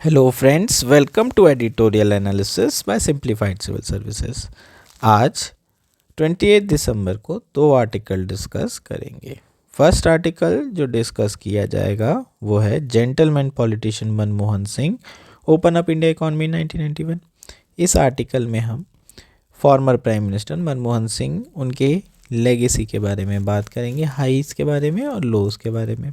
Hello friends, welcome to editorial analysis by simplified civil services. आज 28 दिसंबर को दो आर्टिकल डिस्कस करेंगे। फर्स्ट आर्टिकल जो डिस्कस किया जाएगा वो है gentleman politician Manmohan Singh open up India economy 1991। इस आर्टिकल में हम former prime minister Manmohan Singh, उनके लेगेसी के बारे में बात करेंगे, हाईस के बारे में और लोस के बारे में।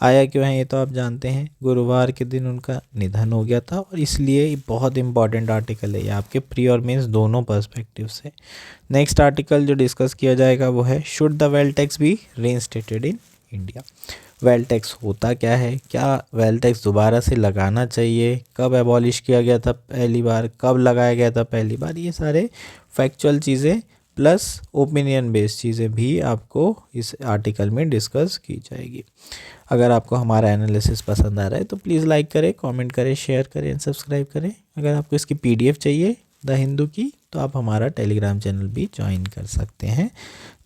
आया क्यों है ये तो आप जानते हैं, गुरुवार के दिन उनका निधन हो गया था और इसलिए ये बहुत इंपॉर्टेंट आर्टिकल है ये आपके प्री और मेंस दोनों पर्सपेक्टिव से। नेक्स्ट आर्टिकल जो डिस्कस किया जाएगा वो है should the wealth tax be reinstated in India. Wealth tax होता क्या है, क्या वेल्थ टैक्स दोबारा से लगाना चाहिए, कब एबॉलिश किया गया था पहली बार, कब लगाया गया था पहली बार, ये सारे फैक्चुअल चीज़ें प्लस ओपिनियन बेस्ड चीज़ें भी आपको इस आर्टिकल में डिस्कस की जाएगी। अगर आपको हमारा एनालिसिस पसंद आ रहा है तो प्लीज़ लाइक करें, कमेंट करें, शेयर करें एंड सब्सक्राइब करें। अगर आपको इसकी पीडीएफ चाहिए द हिंदू की तो आप हमारा टेलीग्राम चैनल भी ज्वाइन कर सकते हैं,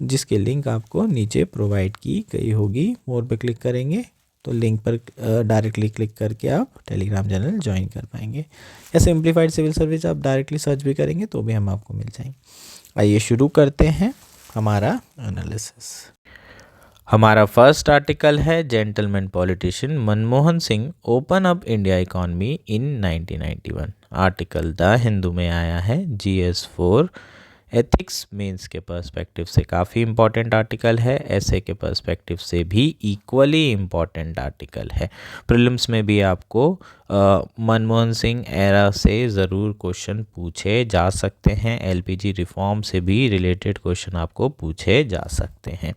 जिसकी लिंक आपको नीचे प्रोवाइड की गई होगी। मोर पे क्लिक करेंगे तो लिंक पर डायरेक्टली क्लिक करके आप टेलीग्राम चैनल ज्वाइन कर पाएंगे, या सिंप्लीफाइड सिविल सर्विस आप डायरेक्टली सर्च भी करेंगे तो भी हम आपको मिल जाएंगे। आइए शुरू करते हैं हमारा एनालिसिस। हमारा फर्स्ट आर्टिकल है gentleman politician Manmohan Singh open up India economy in 1991। Article the Hindu में आया है GS4। एथिक्स मेंस के पर्सपेक्टिव से काफ़ी इम्पॉर्टेंट आर्टिकल है, ऐसे के पर्सपेक्टिव से भी इक्वली इम्पॉर्टेंट आर्टिकल है। प्रीलिम्स में भी आपको मनमोहन सिंह एरा से ज़रूर क्वेश्चन पूछे जा सकते हैं, LPG रिफॉर्म से भी रिलेटेड क्वेश्चन आपको पूछे जा सकते हैं।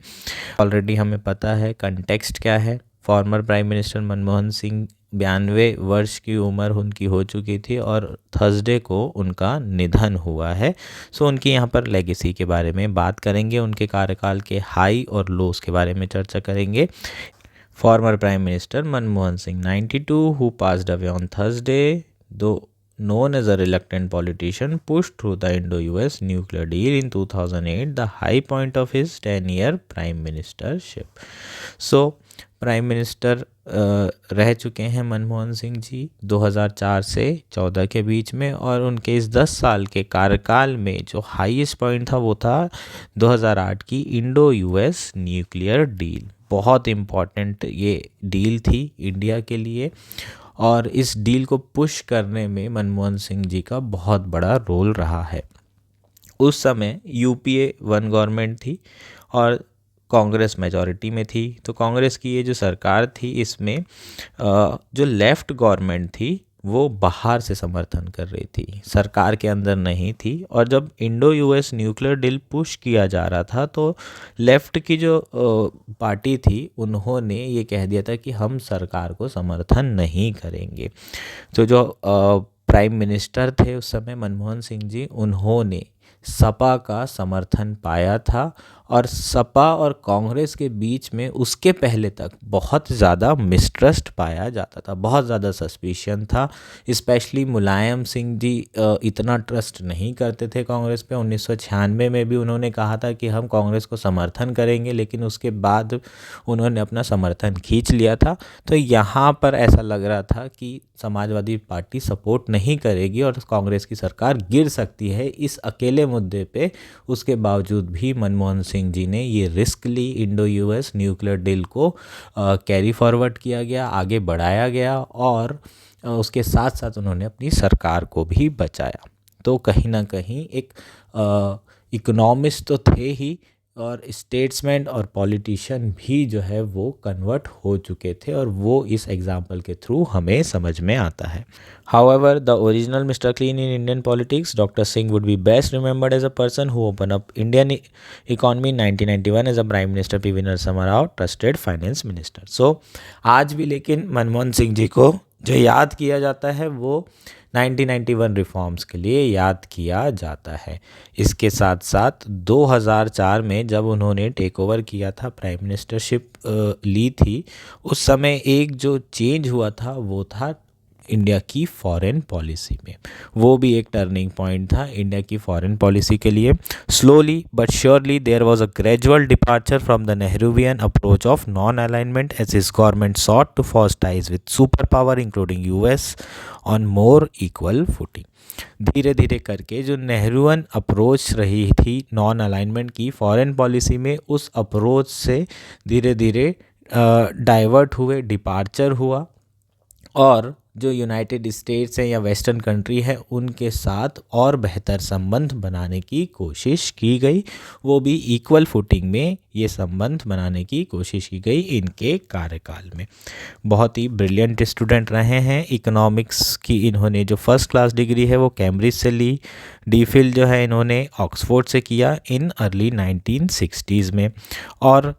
ऑलरेडी हमें पता है कंटेक्स्ट क्या है। Farmer prime minister Manmohan Singh 92 वर्ष की उम्र उनकी हो चुकी थी और थर्सडे को उनका निधन हुआ है। सो उनकी यहाँ पर लेगेसी के बारे में बात करेंगे, उनके कार्यकाल के हाई और लोस के बारे में चर्चा करेंगे। Farmer prime minister Manmohan Singh 92 who passed away on Thursday, though known as a reluctant politician, pushed through the Indo-US nuclear deal in 2008, the high point of his 10-year prime ministership. So prime minister रह चुके हैं मनमोहन सिंह जी 2004 से 14 के बीच में, और उनके इस 10 साल के कार्यकाल में जो हाईएस्ट पॉइंट था वो था 2008 की इंडो US न्यूक्लियर डील। बहुत इम्पॉर्टेंट ये डील थी इंडिया के लिए, और इस डील को पुश करने में मनमोहन सिंह जी का बहुत बड़ा रोल रहा है। उस समय UPA 1 गवर्नमेंट थी और कांग्रेस मेजॉरिटी में थी। तो कांग्रेस की ये जो सरकार थी इसमें जो लेफ़्ट गवर्नमेंट थी वो बाहर से समर्थन कर रही थी, सरकार के अंदर नहीं थी। और जब Indo US nuclear deal push किया जा रहा था तो लेफ़्ट की जो पार्टी थी उन्होंने ये कह दिया था कि हम सरकार को समर्थन नहीं करेंगे। तो जो प्राइम मिनिस्टर थे उस समय मनमोहन सिंह जी, उन्होंने सपा का समर्थन पाया था, और सपा और कांग्रेस के बीच में उसके पहले तक बहुत ज़्यादा मिसट्रस्ट पाया जाता था, बहुत ज़्यादा सस्पिशन था। स्पेशली मुलायम सिंह जी इतना ट्रस्ट नहीं करते थे कांग्रेस पे। 1996 में भी उन्होंने कहा था कि हम कांग्रेस को समर्थन करेंगे, लेकिन उसके बाद उन्होंने अपना समर्थन खींच लिया था। तो यहाँ पर ऐसा लग रहा था कि समाजवादी पार्टी सपोर्ट नहीं करेगी और कांग्रेस की सरकार गिर सकती है इस अकेले मुद्दे पे। उसके बावजूद भी मनमोहन सिंह जी ने ये रिस्क ली, इंडो US न्यूक्लियर डील को कैरी फॉरवर्ड किया गया, आगे बढ़ाया गया, और उसके साथ साथ उन्होंने अपनी सरकार को भी बचाया। तो कहीं ना कहीं एक इकोनॉमिस्ट तो थे ही, और स्टेट्समैन और पॉलिटिशियन भी जो है वो कन्वर्ट हो चुके थे, और वो इस एग्जाम्पल के थ्रू हमें समझ में आता है। However, the original Mr. Clean in Indian politics, Dr. Singh would be best remembered as a person who opened up Indian economy in 1991 as a Prime Minister P.V. Narasimha Rao, trusted finance minister. So, आज भी लेकिन मनमोहन सिंह जी को जो याद किया जाता है वो 1991 रिफॉर्म्स के लिए याद किया जाता है। इसके साथ साथ 2004 में जब उन्होंने टेक ओवर किया था, प्राइम मिनिस्टरशिप ली थी, उस समय एक जो चेंज हुआ था वो था इंडिया की फॉरेन पॉलिसी में। वो भी एक टर्निंग पॉइंट था इंडिया की फॉरेन पॉलिसी के लिए। Slowly but surely there was a gradual departure from the Nehruvian approach of non alignment as his government sought to forge ties with super power including US on more equal footing. धीरे धीरे करके जो Nehruvian approach रही थी non alignment की foreign policy में, उस approach से धीरे धीरे डाइवर्ट हुए, डिपार्चर हुआ, और जो यूनाइटेड स्टेट्स हैं या वेस्टर्न कंट्री है उनके साथ और बेहतर संबंध बनाने की कोशिश की गई। वो भी इक्वल फुटिंग में ये संबंध बनाने की कोशिश की गई इनके कार्यकाल में। बहुत ही ब्रिलियंट स्टूडेंट रहे हैं। इकोनॉमिक्स की इन्होंने जो फर्स्ट क्लास डिग्री है वो कैम्ब्रिज से ली। डीफिल जो है इन्होंने ऑक्सफोर्ड से किया इन अर्ली 1960s में। और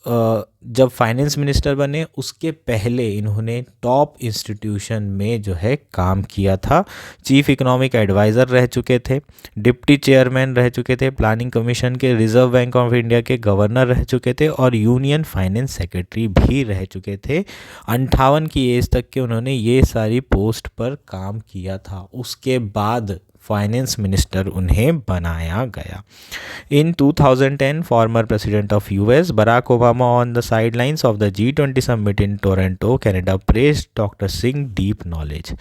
जब फाइनेंस मिनिस्टर बने उसके पहले इन्होंने टॉप इंस्टीट्यूशन में जो है काम किया था। चीफ इकोनॉमिक एडवाइज़र रह चुके थे, डिप्टी चेयरमैन रह चुके थे प्लानिंग कमीशन के, रिजर्व बैंक ऑफ इंडिया के गवर्नर रह चुके थे और यूनियन फाइनेंस सेक्रेटरी भी रह चुके थे। 58 की एज तक के उन्होंने ये सारी पोस्ट पर काम किया था। उसके बाद फाइनेंस मिनिस्टर उन्हें बनाया गया। In 2010, former president of US Barack Obama on the sidelines of the G20 summit in Toronto, Canada, praised Dr. Singh deep knowledge।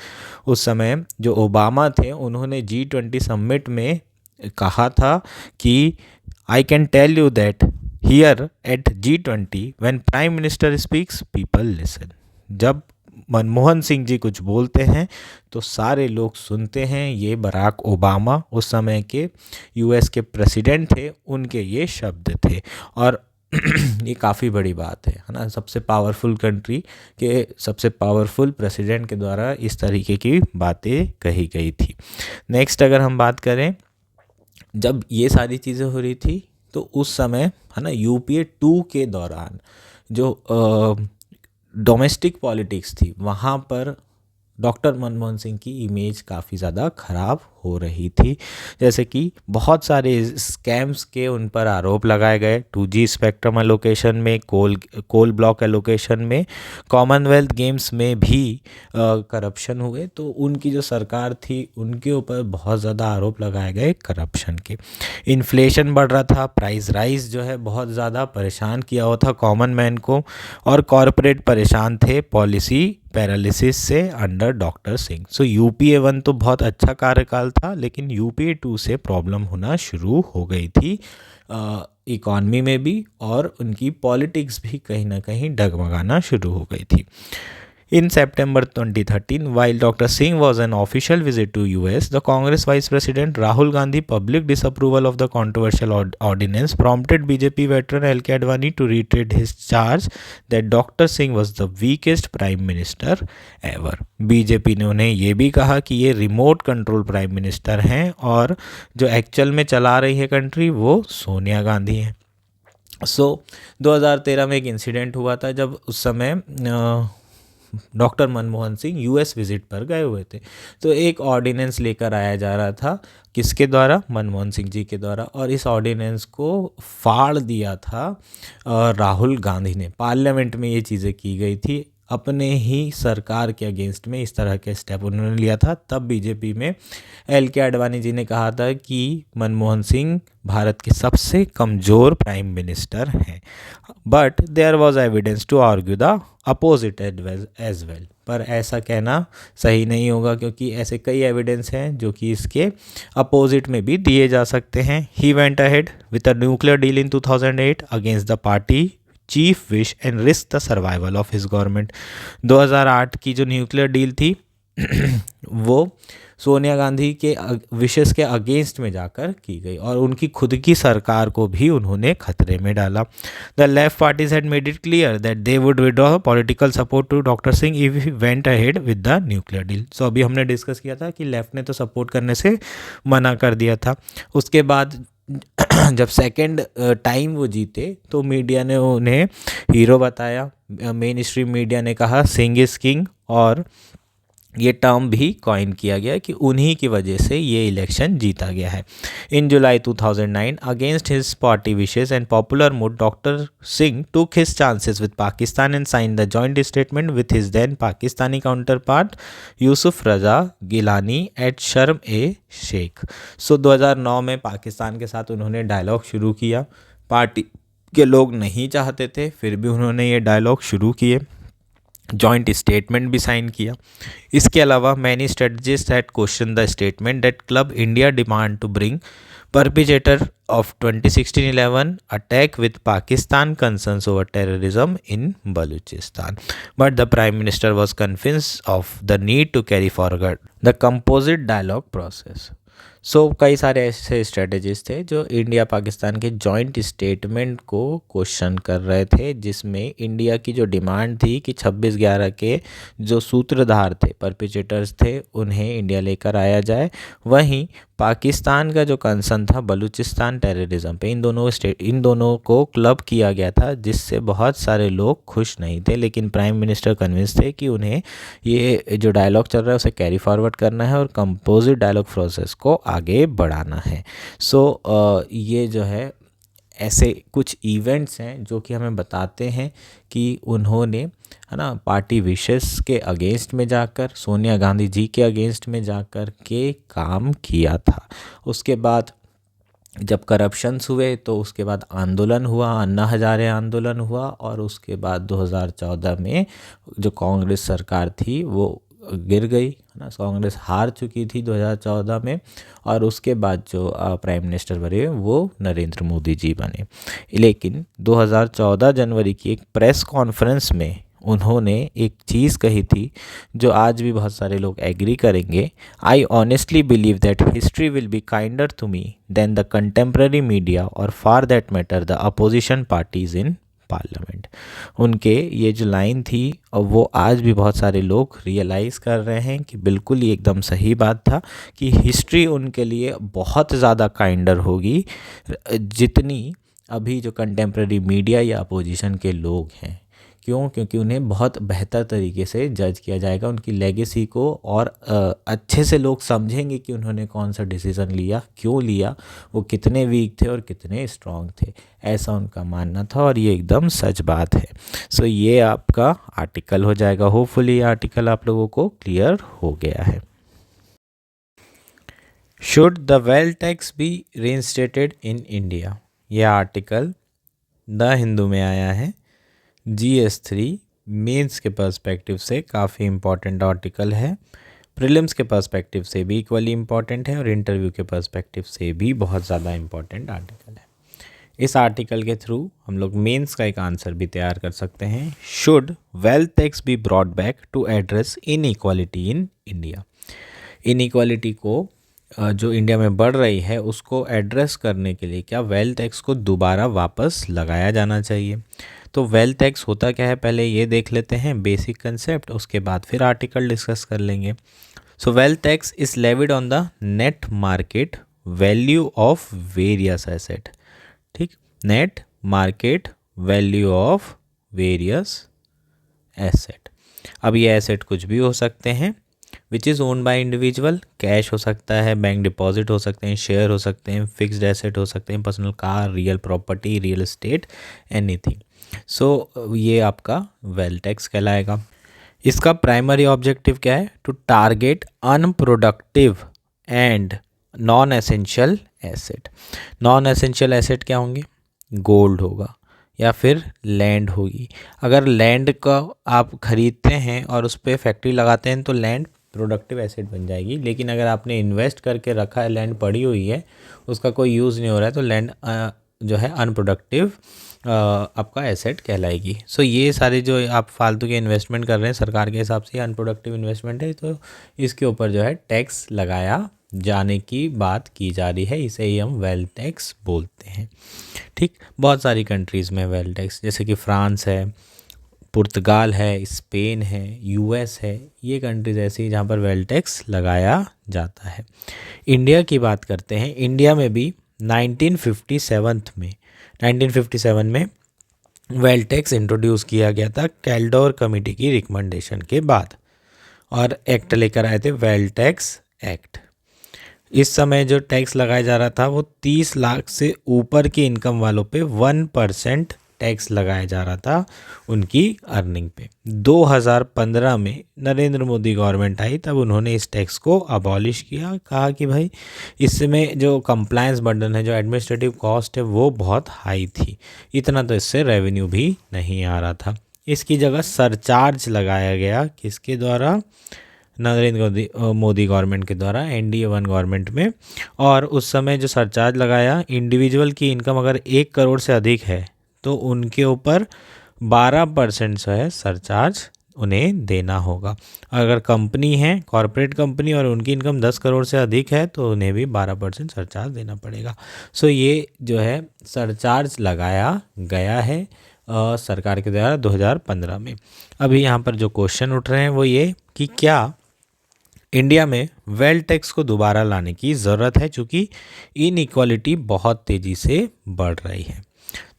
उस समय जो ओबामा थे उन्होंने G20 समिट में कहा था कि I can tell you that here at G20 when Prime Minister speaks people listen। जब मनमोहन सिंह जी कुछ बोलते हैं तो सारे लोग सुनते हैं। ये बराक ओबामा उस समय के यूएस के प्रेसिडेंट थे, उनके ये शब्द थे। और ये काफ़ी बड़ी बात है ना, सबसे पावरफुल कंट्री के सबसे पावरफुल प्रेसिडेंट के द्वारा इस तरीके की बातें कही गई थी। नेक्स्ट अगर हम बात करें, जब ये सारी चीज़ें हो रही थी तो उस समय है ना UPA 2 के दौरान जो डोमेस्टिक पॉलिटिक्स थी वहाँ पर डॉक्टर मनमोहन सिंह की इमेज काफ़ी ज़्यादा ख़राब हो रही थी। जैसे कि बहुत सारे स्कैम्स के उन पर आरोप लगाए गए। 2G स्पेक्ट्रम एलोकेशन में, कोल ब्लॉक एलोकेशन में, कॉमनवेल्थ गेम्स में भी करप्शन हुए। तो उनकी जो सरकार थी उनके ऊपर बहुत ज़्यादा आरोप लगाए गए करप्शन के। इन्फ्लेशन बढ़ रहा था, प्राइस राइज जो है बहुत ज़्यादा परेशान किया हुआ था कॉमन मैन को, और कॉरपोरेट परेशान थे पॉलिसी पैरालिसिस से अंडर डॉक्टर सिंह। सो UPA 1 तो बहुत अच्छा कार्यकाल था, लेकिन UPA 2 से प्रॉब्लम होना शुरू हो गई थी इकॉनमी में भी, और उनकी पॉलिटिक्स भी कहीं ना कहीं डगमगाना शुरू हो गई थी। In September 2013, while Dr. Singh was on official visit to US, the Congress Vice President Rahul Gandhi public disapproval of the controversial ordinance prompted BJP veteran L.K. Advani to reiterate his charge that Dr. Singh was the weakest prime minister ever। BJP ने उन्हें ये भी कहा कि ये remote control prime minister हैं और जो एक्चुअल में चला रही है कंट्री वो सोनिया गांधी हैं। 2013 में एक इंसिडेंट हुआ था जब उस समय doctor Manmohan Singh US visit पर गए हुए थे। तो एक ऑर्डिनेंस लेकर आया जा रहा था, किसके द्वारा? मनमोहन सिंह जी के द्वारा। और इस ऑर्डिनेंस को फाड़ दिया था राहुल गांधी ने। पार्लियामेंट में ये चीज़ें की गई थी, अपने ही सरकार के अगेंस्ट में इस तरह के स्टेप उन्होंने लिया था। तब बीजेपी में L.K. आडवाणी जी ने कहा था कि मनमोहन सिंह भारत के सबसे कमज़ोर प्राइम मिनिस्टर हैं। But there was evidence to argue the opposite as well. पर ऐसा कहना सही नहीं होगा, क्योंकि ऐसे कई एविडेंस हैं जो कि इसके अपोजिट में भी दिए जा सकते हैं। ही went ahead with a nuclear deal in 2008 against the party chief wish and risk the survival of his government. 2008 की जो न्यूक्लियर डील थी वो सोनिया गांधी के विशेष के अगेंस्ट में जाकर की गई और उनकी खुद की सरकार को भी उन्होंने खतरे में डाला। The left parties had made it clear that they would withdraw political support to doctor Singh if he went ahead with the nuclear deal. So अभी हमने डिस्कस किया था कि लेफ्ट ने तो सपोर्ट करने से मना कर दिया था। उसके बाद जब सेकंड टाइम वो जीते तो मीडिया ने उन्हें हीरो बताया। मेन स्ट्रीम मीडिया ने कहा सिंह इज किंग, और ये टर्म भी कॉइन किया गया कि उन्हीं की वजह से ये इलेक्शन जीता गया है। In July 2009 against his party wishes and popular mood doctor Singh took his chances with Pakistan and sign the joint statement with his then Pakistani counterpart Yousuf Raza Gilani at Sharm el Sheikh. सो 2009 में पाकिस्तान के साथ उन्होंने डायलॉग शुरू किया। पार्टी के लोग नहीं चाहते थे, फिर भी उन्होंने ये डायलॉग शुरू किए, जॉइंट स्टेटमेंट भी साइन किया। इसके अलावा many strategists had question the statement that club India demand to bring perpetrator of 2016-11 attack with Pakistan concerns over terrorism in Balochistan, but the prime minister was convinced of the need to carry forward the composite dialogue process. So कई सारे ऐसे strategies थे जो India Pakistan के joint statement को question कर रहे थे, जिसमें इंडिया की जो डिमांड थी कि 26/11 के जो सूत्रधार थे, परपिचेटर्स थे, उन्हें इंडिया लेकर आया जाए। वहीं पाकिस्तान का जो कंसर्न था बलूचिस्तान टेररिज्म पे, इन दोनों को क्लब किया गया था, जिससे बहुत सारे लोग खुश नहीं थे। लेकिन प्राइम मिनिस्टर कन्विंस थे कि उन्हें ये जो डायलॉग चल रहा है उसे कैरी फॉरवर्ड करना है और कंपोजिट डायलॉग प्रोसेस को आगे बढ़ाना है। सो ये जो है ऐसे कुछ इवेंट्स हैं जो कि हमें बताते हैं कि उन्होंने, है ना, पार्टी विशेष के अगेंस्ट में जाकर, सोनिया गांधी जी के अगेंस्ट में जाकर के काम किया था। उसके बाद जब करप्शंस हुए तो उसके बाद आंदोलन हुआ, अन्ना हजारे आंदोलन हुआ, और उसके बाद 2014 में जो कांग्रेस सरकार थी वो गिर गई, है ना, कांग्रेस हार चुकी थी 2014 में, और उसके बाद जो प्राइम मिनिस्टर बने वो नरेंद्र मोदी जी बने। लेकिन 2014 जनवरी की एक प्रेस कॉन्फ्रेंस में उन्होंने एक चीज़ कही थी जो आज भी बहुत सारे लोग एग्री करेंगे। I honestly believe that history will be kinder to me than the contemporary media और for that matter the opposition parties in parliament. उनके ये जो लाइन थी और वो आज भी बहुत सारे लोग रियलाइज़ कर रहे हैं कि बिल्कुल ये एकदम सही बात था कि हिस्ट्री उनके लिए बहुत ज़्यादा काइंडर होगी जितनी अभी जो कंटेम्प्रेरी मीडिया या अपोजिशन के लोग हैं। क्यों? क्योंकि उन्हें बहुत बेहतर तरीके से जज किया जाएगा, उनकी लेगेसी को, और अच्छे से लोग समझेंगे कि उन्होंने कौन सा डिसीज़न लिया, क्यों लिया, वो कितने वीक थे और कितने स्ट्रांग थे, ऐसा उनका मानना था, और ये एकदम सच बात है। सो ये आपका आर्टिकल हो जाएगा। होपफुली ये आर्टिकल आप लोगों को क्लियर हो गया है। Should the wealth tax be reinstated in India? यह आर्टिकल द हिंदू में आया है। GS3 मेंस के पर्सपेक्टिव से काफ़ी इम्पॉर्टेंट आर्टिकल है, प्रीलिम्स के पर्सपेक्टिव से भी इक्वली इम्पॉर्टेंट है, और इंटरव्यू के पर्सपेक्टिव से भी बहुत ज़्यादा इम्पॉर्टेंट आर्टिकल है। इस आर्टिकल के थ्रू हम लोग मेंस का एक आंसर भी तैयार कर सकते हैं। Should wealth tax be brought back to address inequality in India? Inequality को जो इंडिया में बढ़ रही है उसको एड्रेस करने के लिए क्या वेल्थ टैक्स को दोबारा वापस लगाया जाना चाहिए? तो वेल्थ टैक्स होता क्या है, पहले ये देख लेते हैं बेसिक कंसेप्ट, उसके बाद फिर आर्टिकल डिस्कस कर लेंगे। So wealth tax is levied on the net market value of various asset. ठीक, net market value of various asset. अब ये एसेट कुछ भी हो सकते हैं, which is own by individual, cash हो सकता है, बैंक डिपॉजिट हो सकते हैं, शेयर हो सकते हैं, फिक्स्ड एसेट हो सकते हैं, personal car, real property, real estate, anything. So ये आपका वेल्थ टैक्स कहलाएगा। इसका प्राइमरी ऑब्जेक्टिव क्या है? To target unproductive and non essential asset. Non essential asset क्या होंगे? गोल्ड होगा या फिर लैंड होगी। अगर लैंड का आप खरीदते हैं और उस पर फैक्ट्री लगाते हैं तो लैंड प्रोडक्टिव एसेट बन जाएगी, लेकिन अगर आपने इन्वेस्ट करके रखा है, लैंड पड़ी हुई है, उसका कोई यूज़ नहीं हो रहा है, तो लैंड जो है अनप्रोडक्टिव आपका एसेट कहलाएगी। सो ये सारे जो आप फालतू के इन्वेस्टमेंट कर रहे हैं सरकार के हिसाब से अनप्रोडक्टिव इन्वेस्टमेंट है, तो इसके ऊपर जो है टैक्स लगाया जाने की बात की जा रही है, इसे ही हम वेल्थ टैक्स बोलते हैं। ठीक, बहुत सारी कंट्रीज़ में वेल्थ टैक्स, जैसे कि फ्रांस है, पुर्तगाल है, स्पेन है, US है, ये कंट्रीज़ ऐसी जहाँ पर वेल्थ टैक्स लगाया जाता है। इंडिया की बात करते हैं। इंडिया में भी 1957 में वेल्थ टैक्स इंट्रोड्यूस किया गया था कैल्डोर कमेटी की रिकमेंडेशन के बाद, और एक्ट लेकर आए थे वेल्थ टैक्स एक्ट। इस समय जो टैक्स लगाया जा रहा था वो 30 लाख से ऊपर की इनकम वालों पे 1% टैक्स लगाया जा रहा था उनकी अर्निंग पे। 2015 में नरेंद्र मोदी गवर्नमेंट आई, तब उन्होंने इस टैक्स को अबॉलिश किया। कहा कि भाई इसमें जो कंप्लायंस बर्डन है, जो एडमिनिस्ट्रेटिव कॉस्ट है, वो बहुत हाई थी, इतना तो इससे रेवेन्यू भी नहीं आ रहा था। इसकी जगह सरचार्ज लगाया गया, किसके द्वारा? नरेंद्र मोदी गवर्नमेंट के द्वारा, NDA 1 गवर्नमेंट में। और उस समय जो सरचार्ज लगाया, इंडिविजुअल की इनकम अगर 1 करोड़ से अधिक है तो उनके ऊपर 12% जो है सरचार्ज उन्हें देना होगा। अगर कंपनी है, कॉरपोरेट कंपनी, और उनकी इनकम 10 करोड़ से अधिक है तो उन्हें भी 12% सरचार्ज देना पड़ेगा। सो ये जो है सरचार्ज लगाया गया है सरकार के द्वारा 2015 में। अभी यहाँ पर जो क्वेश्चन उठ रहे हैं वो ये कि क्या इंडिया में वेल्थ टैक्स को दोबारा लाने की ज़रूरत है, चूँकि इनइक्वालिटी बहुत तेज़ी से बढ़ रही है।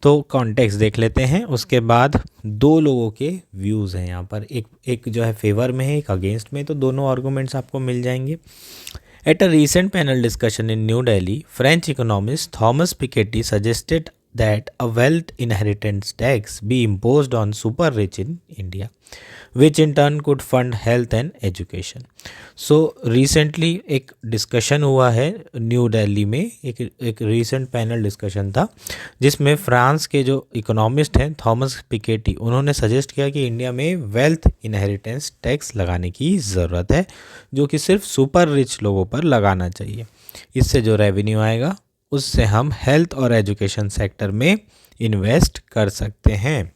तो कॉन्टेक्स्ट देख लेते हैं, उसके बाद दो लोगों के व्यूज़ हैं यहाँ पर, एक जो है फेवर में है, एक अगेंस्ट में, तो दोनों आर्गूमेंट्स आपको मिल जाएंगे। At a recent panel discussion in New Delhi, French economist Thomas Piketty suggested that a wealth inheritance tax be imposed on super rich in India, which in turn could fund health and education. So recently एक discussion हुआ है new Delhi में, एक recent panel discussion था जिसमें France के जो economist हैं थॉमस पिकेटी, उन्होंने सजेस्ट किया कि इंडिया में वेल्थ इनहेरिटेंस टैक्स लगाने की ज़रूरत है, जो कि सिर्फ सुपर रिच लोगों पर लगाना चाहिए। इससे जो रेवेन्यू आएगा उससे हम हेल्थ और एजुकेशन सेक्टर में इन्वेस्ट कर सकते हैं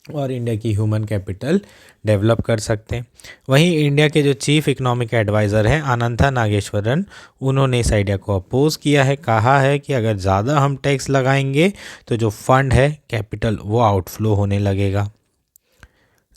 और इंडिया की ह्यूमन कैपिटल डेवलप कर सकते हैं। वहीं इंडिया के जो चीफ इकोनॉमिक एडवाइज़र हैं अनंथा नागेश्वरन, उन्होंने इस आइडिया को अपोज किया है। कहा है कि अगर ज़्यादा हम टैक्स लगाएंगे तो जो फंड है, कैपिटल, वो आउटफ्लो होने लगेगा।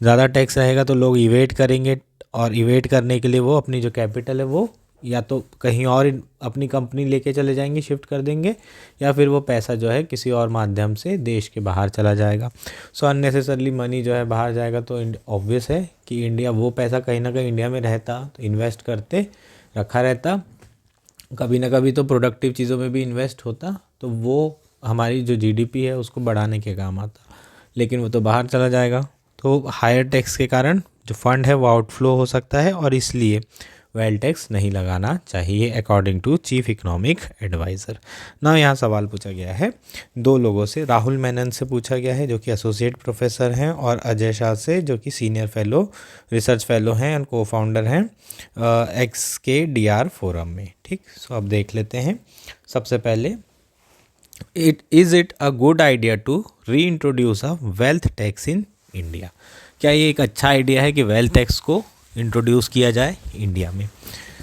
ज़्यादा टैक्स रहेगा तो लोग इवेट करेंगे, और इवेट करने के लिए वो अपनी जो कैपिटल है वो या तो कहीं और अपनी कंपनी लेके चले जाएंगे, शिफ्ट कर देंगे, या फिर वो पैसा जो है किसी और माध्यम से देश के बाहर चला जाएगा। सो अननेसेसरली मनी जो है बाहर जाएगा, तो ऑब्वियस है कि इंडिया, वो पैसा कहीं ना कहीं इंडिया में रहता तो इन्वेस्ट करते रखा रहता, कभी ना कभी तो प्रोडक्टिव चीज़ों में भी इन्वेस्ट होता, तो वो हमारी जो GDP है उसको बढ़ाने के काम आता, लेकिन वो तो बाहर चला जाएगा। तो हायर टैक्स के कारण जो फंड है वो आउटफ्लो हो सकता है, और इसलिए वेल्थ टैक्स नहीं लगाना चाहिए according to chief economic adviser. ना यहाँ सवाल पूछा गया है दो लोगों से, राहुल मेनन से पूछा गया है जो कि एसोसिएट प्रोफेसर हैं, और अजय शाह से जो कि सीनियर फेलो, रिसर्च फेलो हैं और को फाउंडर हैं XKDR फोरम में। ठीक, सो अब देख लेते हैं। सबसे पहले, is it a good idea to reintroduce a wealth tax in India? क्या ये एक अच्छा आइडिया है कि वेल्थ टैक्स को इंट्रोड्यूस किया जाए इंडिया में?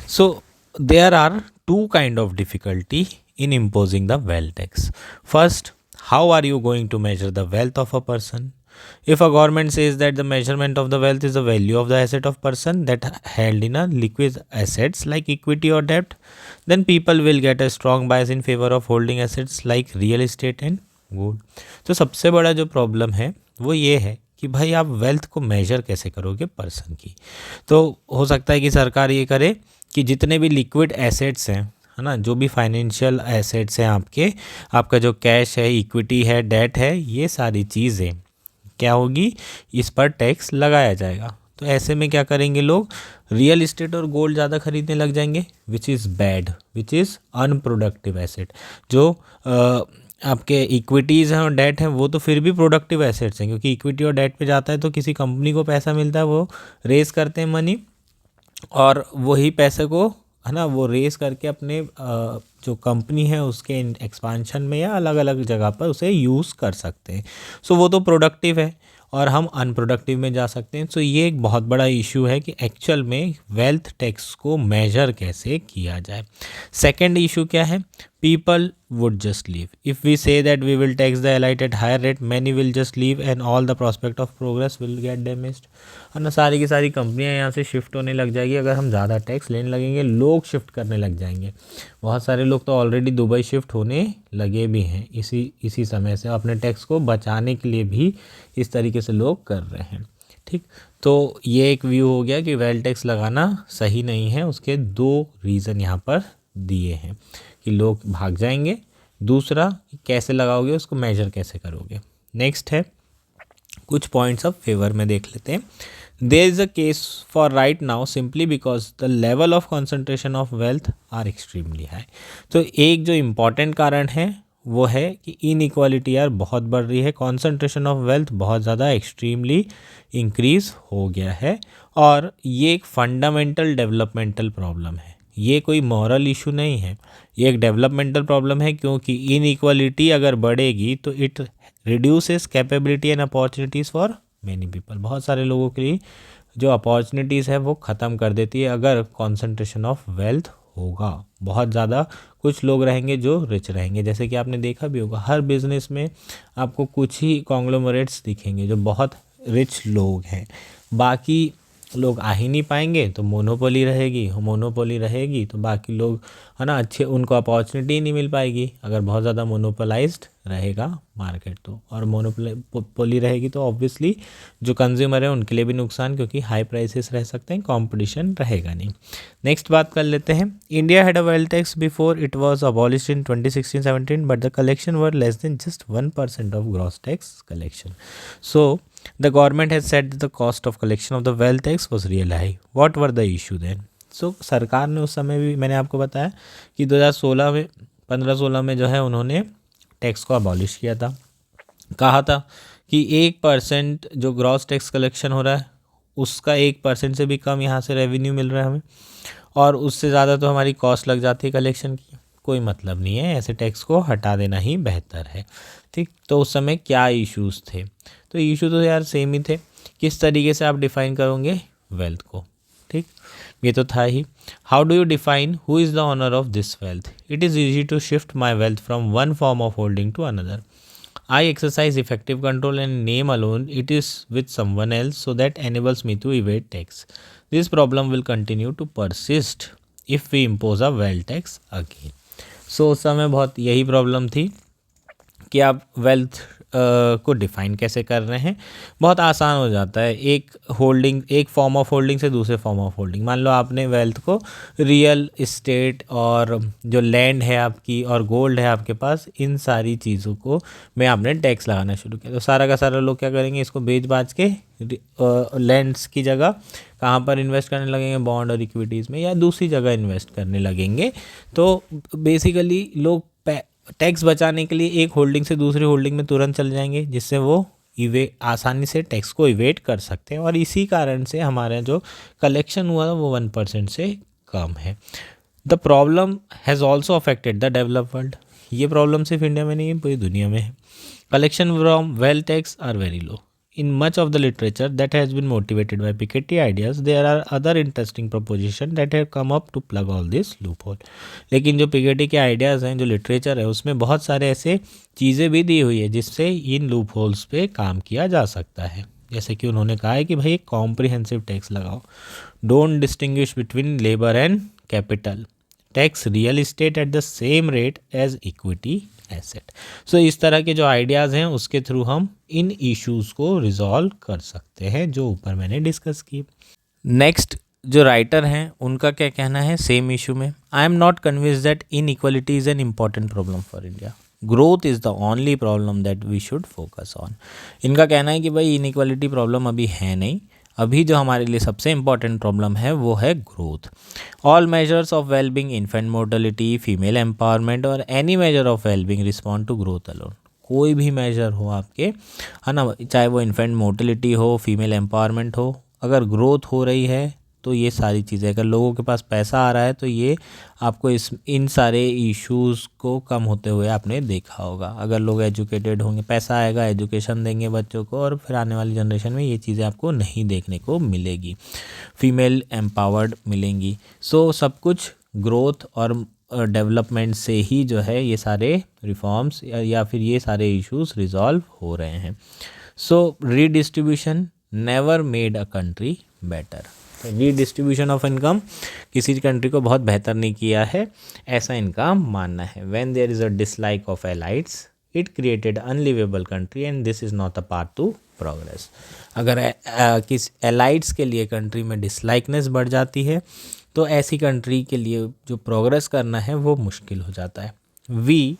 So there are two kind of difficulty in imposing the wealth tax. First, how are you going to measure the wealth of a person? If a government says that the measurement of the wealth is the value of the asset of person that held in a liquid assets like equity or debt, then people will get a strong bias in favor of holding assets like real estate and gold. तो सबसे बड़ा जो problem है वो ये है कि भाई आप वेल्थ को मेजर कैसे करोगे पर्सन की? तो हो सकता है कि सरकार ये करे कि जितने भी लिक्विड एसेट्स हैं, है ना, जो भी फाइनेंशियल एसेट्स हैं आपके, आपका जो कैश है, इक्विटी है, डेट है, ये सारी चीज़ें क्या होगी, इस पर टैक्स लगाया जाएगा। तो ऐसे में क्या करेंगे लोग, रियल इस्टेट और गोल्ड ज़्यादा खरीदने लग जाएंगे, which is bad, which is unproductive asset. जो आपके इक्विटीज़ हैं और डेट हैं वो तो फिर भी प्रोडक्टिव एसेट्स हैं, क्योंकि इक्विटी और डेट पे जाता है तो किसी कंपनी को पैसा मिलता है, वो रेस करते हैं मनी, और वही पैसे को, है ना, वो रेस करके अपने जो कंपनी है उसके एक्सपांशन में या अलग अलग जगह पर उसे यूज़ कर सकते हैं। सो वो तो प्रोडक्टिव है, और हम अनप्रोडक्टिव में जा सकते हैं। सो ये एक बहुत बड़ा इशू है कि एक्चुअल में वेल्थ टैक्स को मेजर कैसे किया जाए। सेकेंड इशू क्या है, people would just leave. If we say that we will tax the elite at higher rate, many will just leave and all the prospect of progress will get damaged. और ना सारी की सारी कंपनियां यहाँ से शिफ्ट होने लग जाएगी। अगर हम ज़्यादा टैक्स लेने लगेंगे, लोग शिफ्ट करने लग जाएंगे। बहुत सारे लोग तो ऑलरेडी दुबई शिफ्ट होने लगे भी हैं इसी समय से। अपने टैक्स को बचाने के लिए भी इस तरीके से लोग कर रहे हैं। ठीक, तो ये एक व्यू हो गया कि वेल्थ टैक्स लगाना सही नहीं है। उसके 2 रीज़न यहाँ पर दिए हैं कि लोग भाग जाएंगे, दूसरा कैसे लगाओगे, उसको मेजर कैसे करोगे। नेक्स्ट है कुछ पॉइंट्स ऑफ फेवर में देख लेते हैं। There is a case for right now simply because the level of concentration of wealth are extremely high. तो एक जो इम्पॉर्टेंट कारण है वो है कि इनइक्वालिटी यार बहुत बढ़ रही है, कॉन्सेंट्रेशन ऑफ वेल्थ बहुत ज़्यादा एक्सट्रीमली इंक्रीज़ हो गया है, और ये एक फंडामेंटल डेवलपमेंटल प्रॉब्लम है। ये कोई मॉरल इशू नहीं है, ये एक डेवलपमेंटल प्रॉब्लम है, क्योंकि इनइक्वालिटी अगर बढ़ेगी तो it reduces capability and opportunities for many people. बहुत सारे लोगों के लिए जो अपॉर्चुनिटीज़ है वो ख़त्म कर देती है अगर कॉन्सेंट्रेशन ऑफ वेल्थ होगा। बहुत ज़्यादा कुछ लोग रहेंगे जो रिच रहेंगे, जैसे कि आपने देखा भी होगा हर बिज़नेस में आपको कुछ ही कॉन्ग्लोमरेट्स दिखेंगे जो बहुत रिच लोग हैं, बाकी लोग आ ही नहीं पाएंगे, तो मोनोपोली रहेगी तो बाकी लोग है ना अच्छे, उनको अपॉर्चुनिटी नहीं मिल पाएगी अगर बहुत ज़्यादा मोनोपोलाइज्ड रहेगा मार्केट। तो और मोनोपोली रहेगी तो ऑब्वियसली जो कंज्यूमर है उनके लिए भी नुकसान, क्योंकि हाई प्राइसेस रह सकते हैं, कंपटीशन रहेगा नहीं। नेक्स्ट बात कर लेते हैं। India had a wealth tax before it was abolished in 2016-17 but the collection were less than just 1% of gross tax collection. So the government has said that the cost of collection of the wealth tax was real high. What were the issue then? So सरकार ने उस समय भी, मैंने आपको बताया कि 2016 में 15-16 में जो है उन्होंने टैक्स को अबॉलिश किया था। कहा था कि 1% जो ग्रॉस टैक्स कलेक्शन हो रहा है उसका 1% से भी कम यहाँ से रेवेन्यू मिल रहा है हमें, और उससे ज़्यादा तो हमारी कॉस्ट लग जाती है कलेक्शन की। कोई मतलब नहीं है, ऐसे टैक्स को हटा देना ही बेहतर है। ठीक, तो उस समय क्या इश्यूज़ थे? तो इशू तो यार सेम ही थे, किस तरीके से आप डिफ़ाइन करोगे वेल्थ को। ठीक, ये तो था ही। How do you define who is the owner of this wealth? It is easy to shift my wealth from one form of holding to another. I exercise effective control and name alone it is with someone else so that enables me to evade tax. This problem will continue to persist if we impose a wealth tax again. So उस समय बहुत यही problem थी कि आप wealth को define कैसे कर रहे हैं। बहुत आसान हो जाता है, एक फॉर्म ऑफ होल्डिंग से दूसरे फॉर्म ऑफ होल्डिंग। मान लो आपने वेल्थ को रियल इस्टेट और जो लैंड है आपकी और गोल्ड है आपके पास, इन सारी चीज़ों को में आपने टैक्स लगाना शुरू किया, तो सारा का सारा लोग क्या करेंगे, इसको बेच बाच के लैंड्स की जगह कहाँ पर इन्वेस्ट करने लगेंगे, बॉन्ड और इक्विटीज़ में या दूसरी जगह इन्वेस्ट करने लगेंगे। तो बेसिकली लोग टैक्स बचाने के लिए एक होल्डिंग से दूसरी होल्डिंग में तुरंत चल जाएंगे, जिससे वो आसानी से टैक्स को इवेट कर सकते हैं, और इसी कारण से हमारा जो कलेक्शन हुआ वो 1% से कम है। The problem has also affected the developed world. ये प्रॉब्लम सिर्फ इंडिया में नहीं है, पूरी दुनिया में है। Collection from wealth tax are very low. In much of the literature that has been motivated by Piketty ideas, there are other interesting propositions that have come up to plug all this loophole. लेकिन जो Piketty के ideas हैं, जो literature है, उसमें बहुत सारे ऐसे चीज़ें भी दी हुई है जिससे इन लूप होल्स पे काम किया जा सकता है। जैसे कि उन्होंने कहा है कि भाई एक कॉम्प्रिहेंसिव टैक्स लगाओ, don't distinguish between labour and capital, tax real estate at the same rate as equity asset. So इस तरह के जो आइडियाज़ हैं उसके थ्रू हम इन इश्यूज़ को रिजॉल्व कर सकते हैं जो ऊपर मैंने डिस्कस की। नेक्स्ट जो राइटर हैं उनका क्या कहना है सेम इशू में, I am not convinced that inequality is an important problem for India, growth is the only problem that we should focus on. इनका कहना है कि भाई इनइक्वालिटी प्रॉब्लम अभी है नहीं, अभी जो हमारे लिए सबसे इम्पॉर्टेंट प्रॉब्लम है वो है growth. All measures of wellbeing, infant mortality, female empowerment और any measure of wellbeing respond to growth alone. कोई भी मेजर हो आपके, है ना, चाहे वो इन्फेंट मोर्टेलिटी हो, फीमेल एम्पावरमेंट हो, अगर ग्रोथ हो रही है तो ये सारी चीज़ें, अगर लोगों के पास पैसा आ रहा है तो ये आपको इन सारे इश्यूज़ को कम होते हुए आपने देखा होगा। अगर लोग एजुकेटेड होंगे, पैसा आएगा, एजुकेशन देंगे बच्चों को, और फिर आने वाली जनरेशन में ये चीज़ें आपको नहीं देखने को मिलेगी, फीमेल एम्पावर्ड मिलेंगी। सो सब कुछ ग्रोथ और डेवलपमेंट से ही जो है ये सारे रिफॉर्म्स या फिर ये सारे इश्यूज़ रिजॉल्व हो रहे हैं। So redistribution never made a country better. Redistribution of income किसी कंट्री को बहुत बेहतर नहीं किया है, ऐसा इनका मानना है। When there is a dislike of elites it created unlivable country and this is not a path to progress. अगर किस एलाइड्स के लिए कंट्री में डिसलाइकनेस बढ़ जाती है तो ऐसी कंट्री के लिए जो प्रोग्रेस करना है वो मुश्किल हो जाता है। We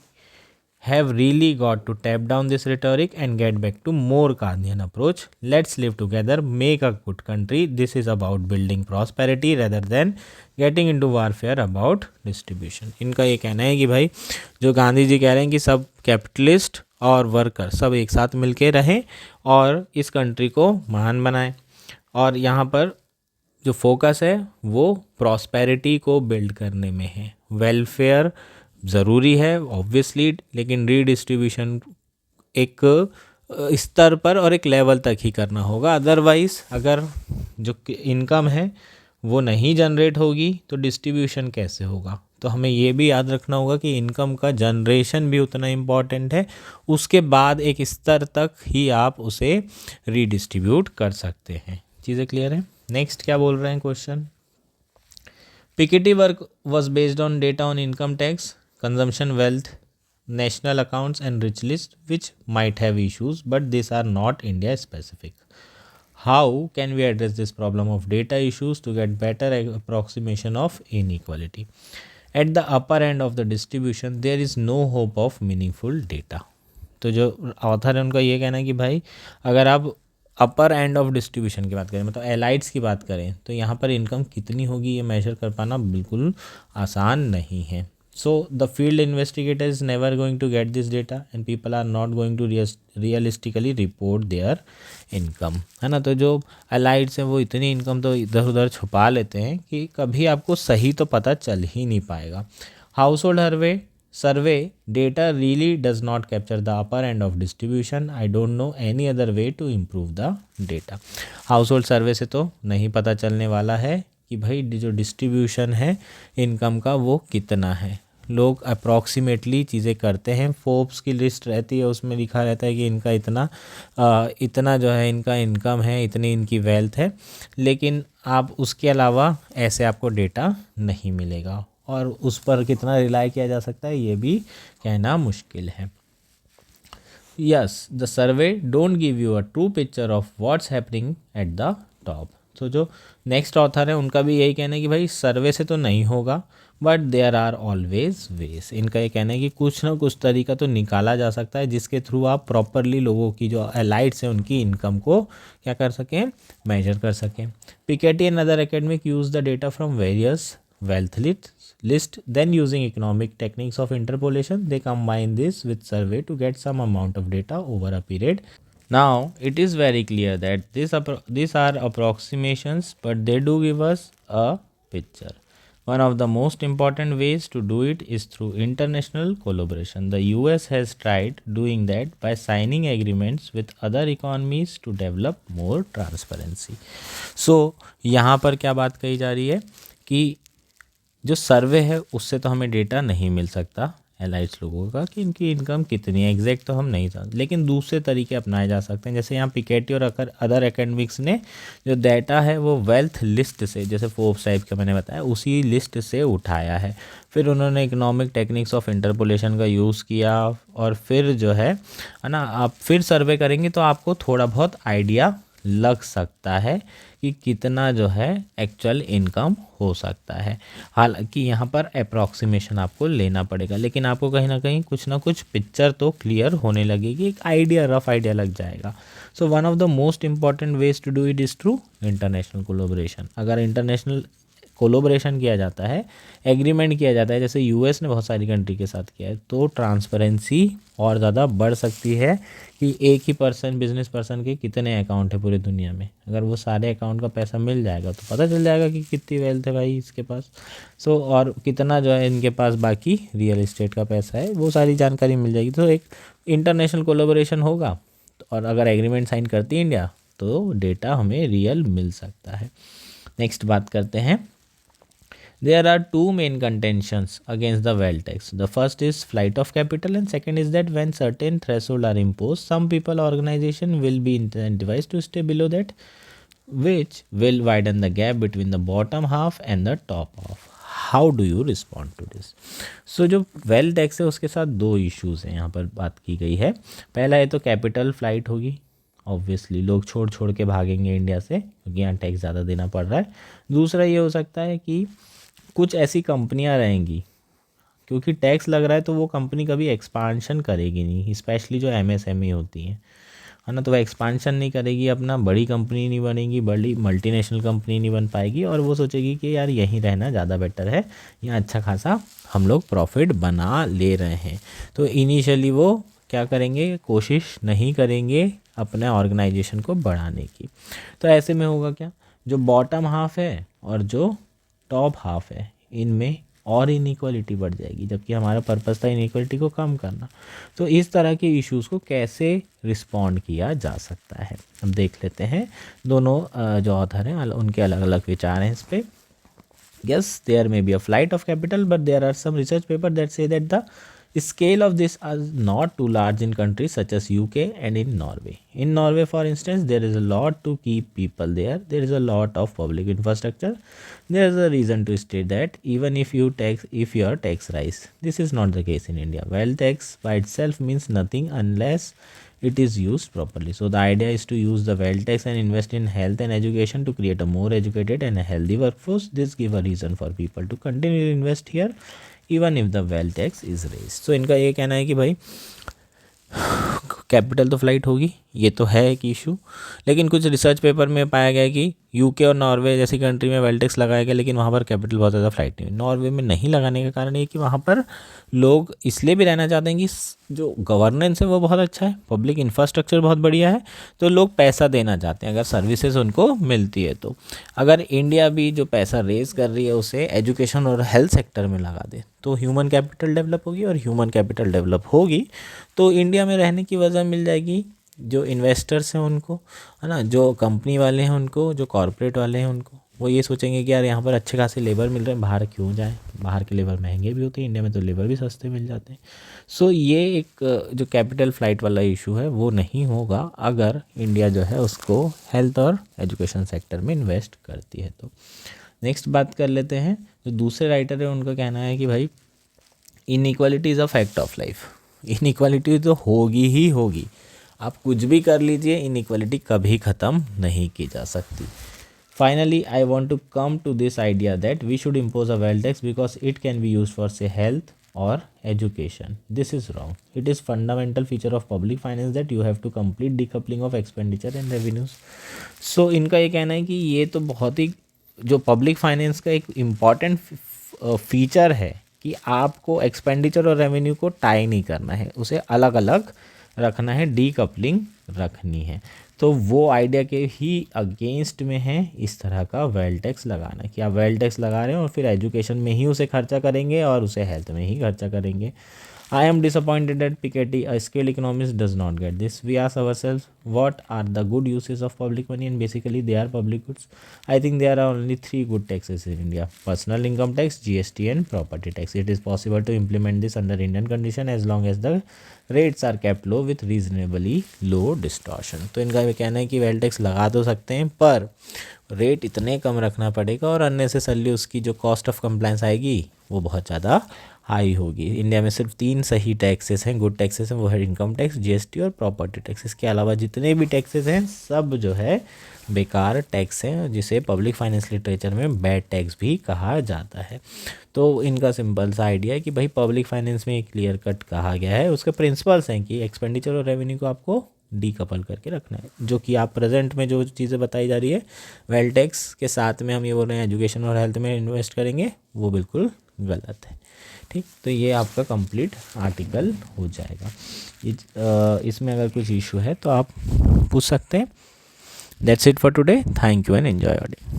have really got to tap down this rhetoric and get back to more Gandhian approach. Let's live together, make a good country. This is about building prosperity rather than getting into warfare about distribution. इनका ये कहना है कि भाई जो गांधी जी कह रहे हैं कि सब कैपिटलिस्ट और वर्कर सब एक साथ मिलके रहें और इस कंट्री को महान बनाएं, और यहाँ पर जो फोकस है वो प्रॉस्पेरिटी को बिल्ड करने में है। वेलफेयर ज़रूरी है ऑब्वियसली, लेकिन रीडिस्ट्रीब्यूशन एक स्तर पर और एक लेवल तक ही करना होगा। अदरवाइज़ अगर जो इनकम है वो नहीं जनरेट होगी तो डिस्ट्रीब्यूशन कैसे होगा। तो हमें ये भी याद रखना होगा कि इनकम का जनरेशन भी उतना इम्पॉर्टेंट है, उसके बाद एक स्तर तक ही आप उसे रीडिस्ट्रीब्यूट कर सकते हैं। चीज़ें क्लियर हैं। नेक्स्ट क्या बोल रहे हैं question. Piketty work was based on data on income tax, consumption, wealth, national accounts and rich list which might have issues but these are not India specific. How can we address this problem of data issues to get better approximation of inequality? At the upper end of the distribution there is no hope of meaningful data. तो जो author है उनका ये कहना है कि भाई अगर आप अपर एंड ऑफ डिस्ट्रीब्यूशन की बात करें, मतलब एलाइड्स की बात करें, तो यहाँ पर इनकम कितनी होगी ये मेजर कर पाना बिल्कुल आसान नहीं है। So the field investigator is never going to get this data and people are not going to realistically report their income, है ना। तो जो allieds हैं वो इतनी इनकम तो इधर उधर छुपा लेते हैं कि कभी आपको सही तो पता चल ही नहीं पाएगा। Household survey data really does not capture the upper end of distribution. I don't know any other way to improve the data. Household survey से तो नहीं पता चलने वाला है कि भाई जो डिस्ट्रीब्यूशन है इनकम का वो कितना है। लोग अप्रॉक्सीमेटली चीज़ें करते हैं, फोर्ब्स की लिस्ट रहती है उसमें लिखा रहता है कि इनका इतना जो है इनका इनकम है, इतनी इनकी वेल्थ है, लेकिन आप उसके अलावा ऐसे आपको डेटा नहीं मिलेगा और उस पर कितना रिलाई किया जा सकता है ये भी कहना मुश्किल है। Yes, the survey don't give you a true picture of what's happening at the top. तो जो नेक्स्ट ऑथर है उनका भी यही कहना है कि भाई सर्वे से तो नहीं होगा but there are always ways. इनका ये कहना है कि कुछ ना कुछ तरीका तो निकाला जा सकता है जिसके थ्रू आप प्रॉपरली लोगों की जो एलाइट्स हैं उनकी इनकम को क्या कर सकें, मेजर कर सकें। Piketty and other academic use the data from various wealth list, then using economic techniques of interpolation they combine this with survey to get some amount of data over a period. Now it is very clear that these are approximations but they do give us a picture. One of the most important ways to do it is through international collaboration. The US has tried doing that by signing agreements with other economies to develop more transparency. So यहाँ पर क्या बात कही जा रही है कि जो सर्वे है उससे तो हमें डेटा नहीं मिल सकता एलाइट्स लोगों का कि इनकी इनकम कितनी है, एग्जैक्ट तो हम नहीं जानते, लेकिन दूसरे तरीके अपनाए जा सकते हैं। जैसे यहाँ पिकेटी और अदर एकेडमिक्स ने जो डेटा है वो वेल्थ लिस्ट से, जैसे फोर्ब्स टाइप का मैंने बताया, उसी लिस्ट से उठाया है। फिर उन्होंने इकोनॉमिक टेक्निक्स ऑफ इंटरपोलेशन का यूज़ किया और फिर जो है ना आप फिर सर्वे करेंगे तो आपको थोड़ा बहुत आइडिया लग सकता है कि कितना जो है एक्चुअल इनकम हो सकता है। हालांकि यहाँ पर अप्रॉक्सीमेशन आपको लेना पड़ेगा, लेकिन आपको कहीं ना कुछ पिक्चर तो क्लियर होने लगेगी, एक आइडिया, रफ आइडिया लग जाएगा। So one of the most important ways to do it is through international collaboration. अगर इंटरनेशनल कोलोब्रेशन किया जाता है, एग्रीमेंट किया जाता है, जैसे यूएस ने बहुत सारी कंट्री के साथ किया है, तो ट्रांसपेरेंसी और ज़्यादा बढ़ सकती है कि एक ही बिजनेस पर्सन के कितने अकाउंट है पूरी दुनिया में। अगर वो सारे अकाउंट का पैसा मिल जाएगा तो पता चल जाएगा कि कितनी वेल्थ है भाई इसके पास। और कितना जो है इनके पास बाकी रियल इस्टेट का पैसा है, वो सारी जानकारी मिल जाएगी। तो एक इंटरनेशनल कोलोब्रेशन होगा और अगर एग्रीमेंट साइन करती है इंडिया तो डेटा हमें रियल मिल सकता है। नेक्स्ट बात करते हैं। There are two main contentions against the wealth tax. The first is flight of capital and second is that when certain thresholds are imposed, some people or organization will be incentivized to stay below that, which will widen the gap between the bottom half and the top half. How do you respond to this. So जो wealth tax है उसके साथ दो issues हैं यहाँ पर बात की गई है। पहला है तो कैपिटल फ्लाइट होगी, ऑब्वियसली लोग छोड़ छोड़ के भागेंगे इंडिया से क्योंकि यहाँ टैक्स ज़्यादा देना पड़ रहा है। दूसरा ये हो सकता है कि कुछ ऐसी कंपनियाँ रहेंगी, क्योंकि टैक्स लग रहा है तो वो कंपनी कभी एक्सपांशन करेगी नहीं, स्पेशली जो एमएसएमई होती हैं, है ना, तो वह एक्सपांशन नहीं करेगी, अपना बड़ी कंपनी नहीं बनेगी, बड़ी मल्टीनेशनल कंपनी नहीं बन पाएगी, और वो सोचेगी कि यार यहीं रहना ज़्यादा बेटर है, यहाँ अच्छा खासा हम लोग प्रॉफिट बना ले रहे हैं। तो इनिशियली वो क्या करेंगे, कोशिश नहीं करेंगे अपने ऑर्गेनाइजेशन को बढ़ाने की। तो ऐसे में होगा क्या, जो बॉटम हाफ है और जो टॉप हाफ है इनमें और इनइक्वालिटी बढ़ जाएगी, जबकि हमारा पर्पस था इनइक्वालिटी को कम करना। तो इस तरह के इश्यूज़ को कैसे रिस्पॉन्ड किया जा सकता है, हम देख लेते हैं। दोनों जो ऑथर हैं उनके अलग अलग विचार हैं इस पर। Yes, there may be a flight of capital, but there are some research papers that say that the scale of this is not too large in countries such as UK and in Norway. In Norway, for instance, there is a lot to keep people there. There is a lot of public infrastructure. There is a reason to state that even if your tax rise. This is not the case in India. Wealth tax by itself means nothing unless it is used properly. So the idea is to use the wealth tax and invest in health and education to create a more educated and a healthy workforce. This give a reason for people to continue to invest here even if the wealth tax is raised. So इनका ये कहना है कि भाई capital तो flight होगी, ये तो है एक इशू, लेकिन कुछ रिसर्च पेपर में पाया गया कि यूके और नॉर्वे जैसी कंट्री में वेल्थ टैक्स लगाया गया, लेकिन वहाँ पर कैपिटल बहुत ज़्यादा फ्लाइट नहीं हुई। नॉर्वे में नहीं लगाने का कारण ये कि वहाँ पर लोग इसलिए भी रहना चाहते हैं कि जो गवर्नेंस है वो बहुत अच्छा है, पब्लिक इंफ्रास्ट्रक्चर बहुत बढ़िया है, तो लोग पैसा देना चाहते हैं अगर सर्विसेज उनको मिलती है। तो अगर इंडिया भी जो पैसा रेज कर रही है उसे एजुकेशन और हेल्थ सेक्टर में लगा दे तो ह्यूमन कैपिटल डेवलप होगी, और ह्यूमन कैपिटल डेवलप होगी तो इंडिया में रहने की वजह मिल जाएगी जो इन्वेस्टर्स हैं उनको, है ना, जो कंपनी वाले हैं उनको, जो कॉरपोरेट वाले हैं उनको। वो ये सोचेंगे कि यार यहाँ पर अच्छे खासे लेबर मिल रहे हैं, बाहर क्यों जाएं, बाहर के लेबर महंगे भी होते हैं, इंडिया में तो लेबर भी सस्ते मिल जाते हैं। सो ये एक जो कैपिटल फ्लाइट वाला इशू है वो नहीं होगा अगर इंडिया जो है उसको हेल्थ और एजुकेशन सेक्टर में इन्वेस्ट करती है। तो नेक्स्ट बात कर लेते हैं, जो दूसरे राइटर है उनका कहना है कि भाई inequality is a fact of life. Inequality तो होगी ही होगी, आप कुछ भी कर लीजिए, इनइक्वालिटी कभी ख़त्म नहीं की जा सकती। Finally I want to come to this idea that we should impose a wealth tax because it can be use for say health और education. This is wrong. It is fundamental feature of public finance that you have to complete decoupling of expenditure and revenues. So इनका ये कहना है कि ये तो बहुत ही जो पब्लिक फाइनेंस का एक इम्पॉर्टेंट फीचर है कि आपको एक्सपेंडिचर और रेवेन्यू को टाई नहीं करना है, उसे अलग अलग रखना है, डीकपलिंग रखनी है. तो वो आइडिया के ही अगेंस्ट में है इस तरह का वेल्थ टैक्स लगाना, कि आप वेल्थ टैक्स लगा रहे हैं और फिर एजुकेशन में ही उसे खर्चा करेंगे और उसे हेल्थ में ही खर्चा करेंगे. I am disappointed that Piketty, a scale economist, does not get this. We ask ourselves, what are the good uses of public money? And basically, they are public goods. I think there are only 3 good taxes in India: personal income tax, GST, and property tax. It is possible to implement this under Indian condition as long as the rates are kept low with reasonably low distortion. तो इनका ये कहना है कि wealth tax लगा तो सकते हैं पर रेट इतने कम रखना पड़ेगा और अननेसेसरली उसकी जो कॉस्ट ऑफ कंप्लायंस आएगी वो बहुत ज़्यादा हाई होगी. इंडिया में सिर्फ 3 सही टैक्सेस हैं, गुड टैक्सेस हैं, वो है इनकम टैक्स, जीएसटी और प्रॉपर्टी टैक्स. इसके अलावा जितने भी टैक्सेस हैं सब जो है बेकार टैक्स हैं, जिसे पब्लिक फाइनेंस लिटरेचर में बैड टैक्स भी कहा जाता है. तो इनका सिंपल सा आइडिया है कि भाई पब्लिक फाइनेंस में एक क्लियर कट कहा गया है, उसके प्रिंसिपल्स हैं कि एक्सपेंडिचर और रेवेन्यू को आपको डीकपल करके रखना है. जो कि आप प्रेजेंट में जो चीज़ें बताई जा रही है वेल्थ टैक्स के साथ में हम ये बोल रहे हैं एजुकेशन और हेल्थ में इन्वेस्ट करेंगे, वो बिल्कुल गलत है. ठीक, तो ये आपका कंप्लीट आर्टिकल हो जाएगा. इसमें अगर कुछ इशू है तो आप पूछ सकते हैं. That's it for today. Thank you and enjoy your day.